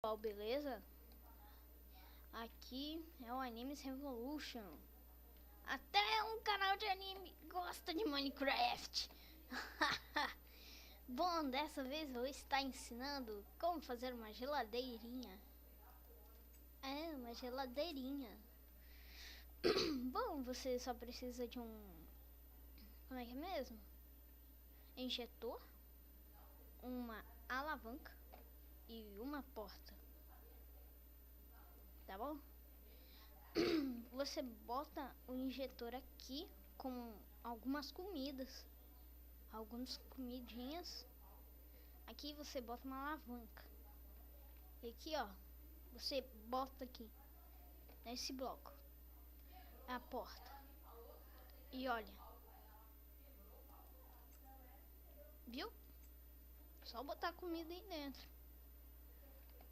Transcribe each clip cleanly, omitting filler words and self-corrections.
Pessoal, beleza? Aqui é o Animes Revolution. Até um canal de anime gosta de Minecraft. Bom, dessa vez eu vou estar ensinando como fazer uma geladeirinha. Uma geladeirinha. Bom, você só precisa de um... Como é que é mesmo? Injetor, uma alavanca e uma porta. Tá bom? Você bota o injetor aqui com algumas comidas, algumas comidinhas. Aqui você bota uma alavanca. E aqui, ó, você bota aqui nesse bloco a porta. E olha, viu? Só botar comida aí dentro.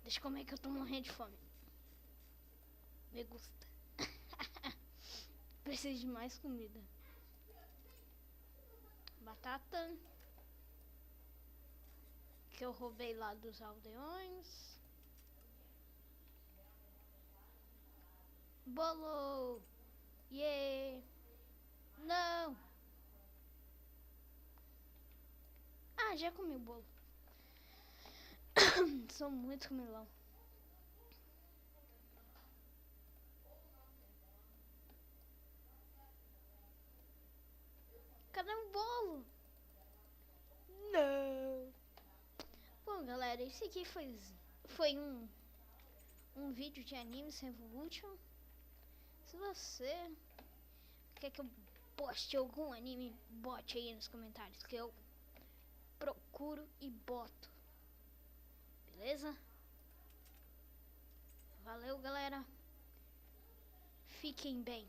Deixa eu comer que eu tô morrendo de fome. Me gusta. Preciso de mais comida. Batata que eu roubei lá dos aldeões. Bolo! Yeah! Não! Ah, já comi o bolo. Sou muito comilão. Cadê o bolo? Não! Bom, galera, esse aqui foi um vídeo de Animes Revolution. Se você quer que eu poste algum anime, bote aí nos comentários que eu procuro e boto. Beleza? Valeu, galera. Fiquem bem.